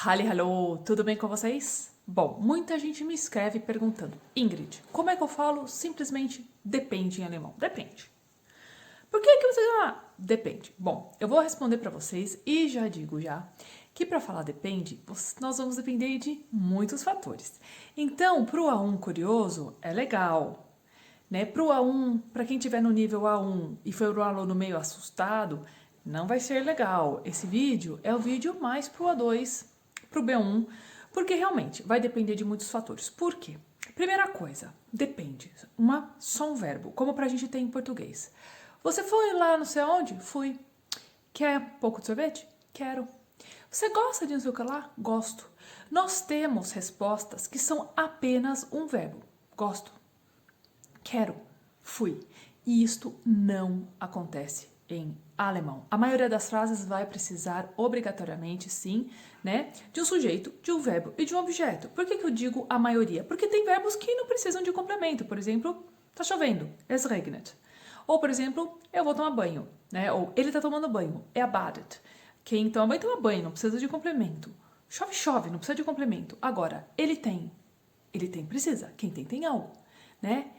Hallo, tudo bem com vocês? Bom, muita gente me escreve perguntando: Ingrid, como é que eu falo simplesmente depende em alemão? Depende. Por que você... depende. Bom, eu vou responder para vocês e já digo que para falar depende, nós vamos depender de muitos fatores. Então, para o A1 curioso, é legal. Né? Para o A1, para quem estiver no nível A1 e foi um aluno meio assustado, não vai ser legal. Esse vídeo é o vídeo mais para o A2, para o B1, porque realmente vai depender de muitos fatores. Por quê? Primeira coisa, depende. Só um verbo, como para a gente ter em português. Você foi lá não sei aonde? Fui. Quer um pouco de sorvete? Quero. Você gosta de não sei o que lá? Gosto. Nós temos respostas que são apenas um verbo. Gosto. Quero. Fui. E isto não acontece em alemão. A maioria das frases vai precisar obrigatoriamente, sim, né, de um sujeito, de um verbo e de um objeto. Por que eu digo a maioria? Porque tem verbos que não precisam de complemento. Por exemplo, tá chovendo, es regnet. Ou, por exemplo, eu vou tomar banho, né? Ou ele tá tomando banho, er badet. Quem toma banho, não precisa de complemento. Chove, chove, não precisa de complemento. Agora, ele tem, precisa. Quem tem algo, né?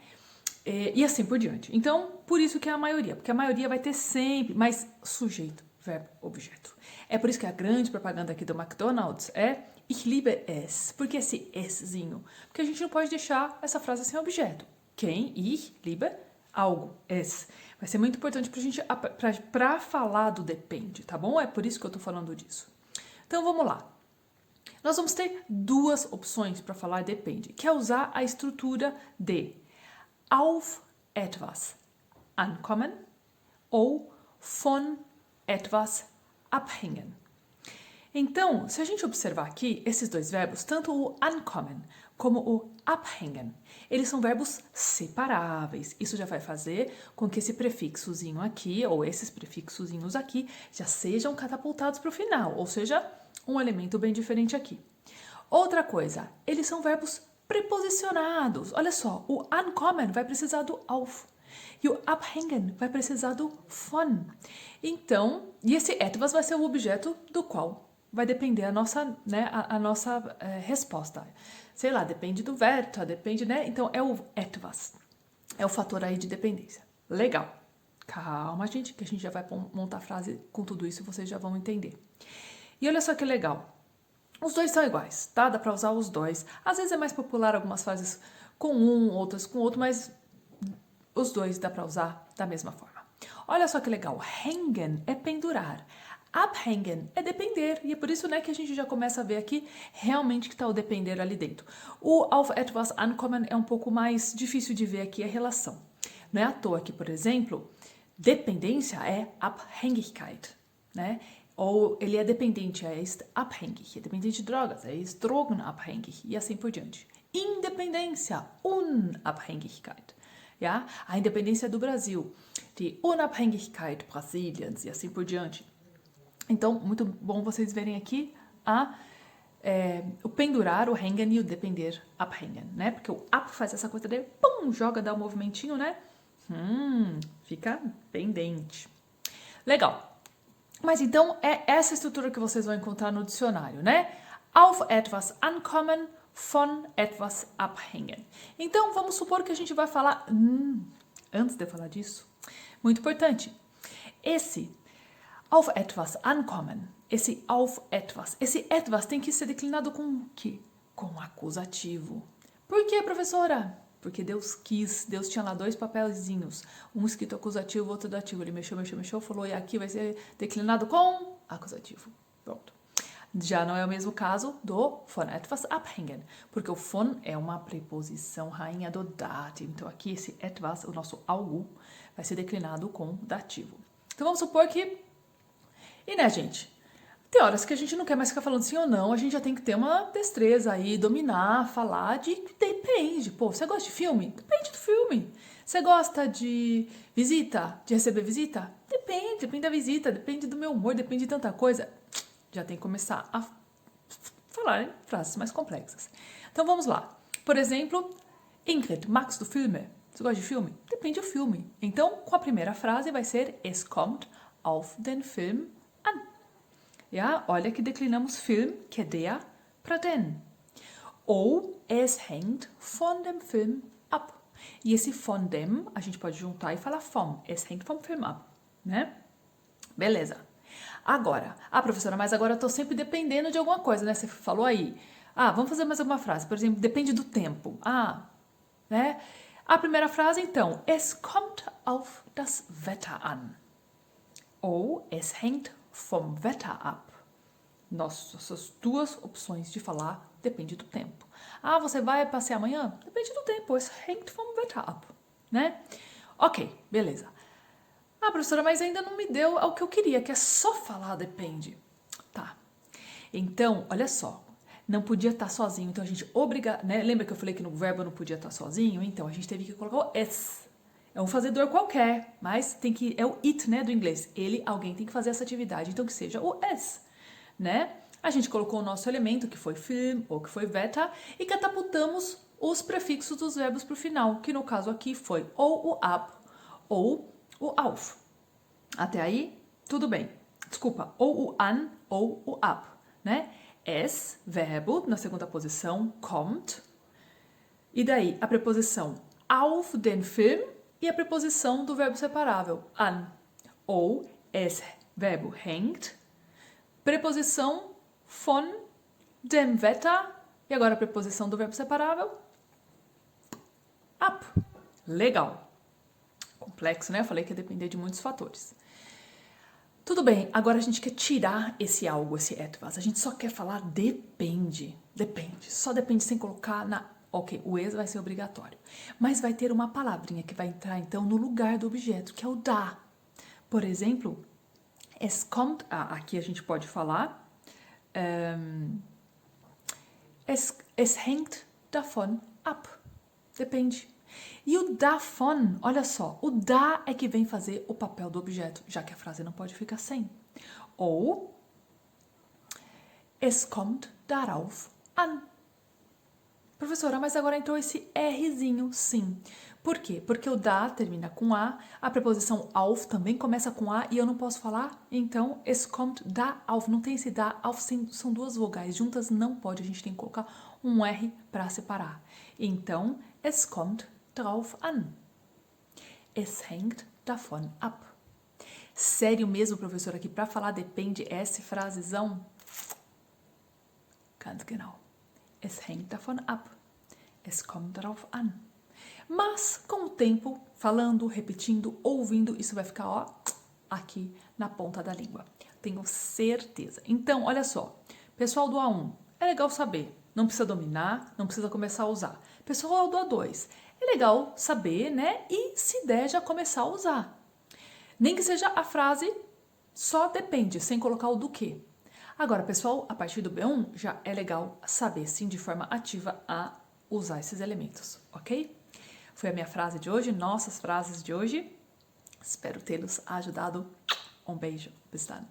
E assim por diante. Então, por isso que é a maioria, porque a maioria vai ter sempre mais sujeito, verbo, objeto. É por isso que a grande propaganda aqui do McDonald's é Ich liebe es. Por que esse eszinho? Porque a gente não pode deixar essa frase sem objeto. Quem? Ich liebe algo, es. Vai ser muito importante pra gente, pra falar do depende, tá bom? É por isso que eu tô falando disso. Então, vamos lá. Nós vamos ter duas opções para falar depende, que é usar a estrutura de auf etwas ankommen ou von etwas abhängen. Então, se a gente observar aqui, esses dois verbos, tanto o ankommen como o abhängen, eles são verbos separáveis. Isso já vai fazer com que esse prefixozinho aqui, ou esses prefixozinhos aqui, já sejam catapultados para o final, ou seja, um elemento bem diferente aqui. Outra coisa, eles são verbos preposicionados. Olha só, o ankommen vai precisar do auf e o abhängen vai precisar do von. Então, e esse etwas vai ser o objeto do qual vai depender a nossa, né, a nossa resposta. Sei lá, depende do verbo, depende, né? Então, é o etwas. É o fator aí de dependência. Legal. Calma, gente, que a gente já vai montar a frase com tudo isso e vocês já vão entender. E olha só que legal. Os dois são iguais, tá? Dá pra usar os dois. Às vezes é mais popular algumas frases com um, outras com outro, mas os dois dá pra usar da mesma forma. Olha só que legal. Hängen é pendurar. Abhängen é depender. E é por isso, né, que a gente já começa a ver aqui realmente que tá o depender ali dentro. O auf etwas ankommen é um pouco mais difícil de ver aqui a relação. Não é à toa que, por exemplo, dependência é Abhängigkeit, né? Ou ele é dependente, é abhängig, é dependente de drogas, é drogenabhängig e assim por diante. Independência, Unabhängigkeit. Ja? A independência do Brasil, die Unabhängigkeit Brasiliens e assim por diante. Então, muito bom vocês verem aqui o pendurar, o hängen e o depender, abhängen, né? Porque o ab faz essa coisa de pum, joga, dá um movimentinho, né? Fica pendente. Legal. Mas então é essa estrutura que vocês vão encontrar no dicionário, né? Auf etwas ankommen, von etwas abhängen. Então vamos supor que a gente vai falar. Antes de eu falar disso, muito importante. Esse auf etwas ankommen, esse etwas tem que ser declinado com o quê? Com acusativo. Por quê, professora? Porque Deus quis, Deus tinha lá dois papelzinhos, um escrito acusativo, outro dativo. Ele mexeu, falou, e aqui vai ser declinado com acusativo. Pronto. Já não é o mesmo caso do von etwas abhängen, porque o von é uma preposição rainha do dativo. Então aqui esse etwas, o nosso algo, vai ser declinado com dativo. Então vamos supor que... E né, gente? Tem horas que a gente não quer mais ficar falando sim ou não, a gente já tem que ter uma destreza aí, dominar, falar de... Depende. Pô, você gosta de filme? Depende do filme. Você gosta de visita? De receber visita? Depende da visita, depende do meu humor, depende de tanta coisa. Já tem que começar a falar em frases mais complexas. Então vamos lá. Por exemplo, Ingrid, magst du Filme? Você gosta de filme? Depende do filme. Então, com a primeira frase vai ser Es kommt auf den Film an. Ja, olha que declinamos Film, que é der, para den. Ou es hängt von dem Film ab. E esse von dem, a gente pode juntar e falar vom. Es hängt vom Film ab, né? Beleza. Agora, professora, mas agora eu tô sempre dependendo de alguma coisa, né? Você falou aí. Vamos fazer mais alguma frase. Por exemplo, depende do tempo. Né? A primeira frase, então. Es kommt auf das Wetter an. Ou es hängt vom Wetter ab. Nossas duas opções de falar depende do tempo. Você vai passear amanhã? Depende do tempo. Es hängt vom Wetter ab. Né? Ok, beleza. Professora, mas ainda não me deu o que eu queria, que é só falar depende. Tá. Então, olha só. Não podia estar sozinho, então a gente obriga, né? Lembra que eu falei que no verbo não podia estar sozinho? Então a gente teve que colocar o es. É um fazedor qualquer, mas é o it, né, do inglês. Alguém tem que fazer essa atividade, então que seja o es, né? A gente colocou o nosso elemento, que foi film ou que foi Wetter, e catapultamos os prefixos dos verbos para o final, que no caso aqui foi ou o ab ou o auf. Até aí, tudo bem. Desculpa, ou o an ou o ab, né? Es, verbo, na segunda posição, kommt. E daí, a preposição auf den Film e a preposição do verbo separável, an. Ou es, verbo, hängt. Preposição von dem Wetter. E agora a preposição do verbo separável, ab. Legal. Complexo, né? Eu falei que ia depender de muitos fatores. Tudo bem, agora a gente quer tirar esse algo, esse etwas. A gente só quer falar depende. Depende. Só depende sem colocar na... Ok, o es vai ser obrigatório. Mas vai ter uma palavrinha que vai entrar, então, no lugar do objeto, que é o da. Por exemplo, es kommt... aqui a gente pode falar... es hängt davon ab. Depende. E o davon, olha só, o da é que vem fazer o papel do objeto, já que a frase não pode ficar sem. Ou, es kommt darauf an. Professora, mas agora entrou esse Rzinho, sim. Por quê? Porque o da termina com A, a preposição auf também começa com A e eu não posso falar, então, es kommt darauf. Não tem esse darauf, são duas vogais, juntas não pode, a gente tem que colocar um R para separar. Então, es kommt drauf an. Es hängt davon ab. Sério mesmo, professor, aqui para falar depende essa frasezão? Ganz genau. Es hängt davon ab. Es kommt drauf an. Mas, com o tempo, falando, repetindo, ouvindo, isso vai ficar, aqui na ponta da língua. Tenho certeza. Então, olha só. Pessoal do A1, é legal saber. Não precisa dominar, não precisa começar a usar. Pessoal do A2, é legal saber, né? E se der, já começar a usar. Nem que seja a frase só depende, sem colocar o do que. Agora, pessoal, a partir do B1, já é legal saber, sim, de forma ativa a usar esses elementos, ok? Foi a minha frase de hoje, nossas frases de hoje. Espero tê-los ajudado. Um beijo. Bis dann.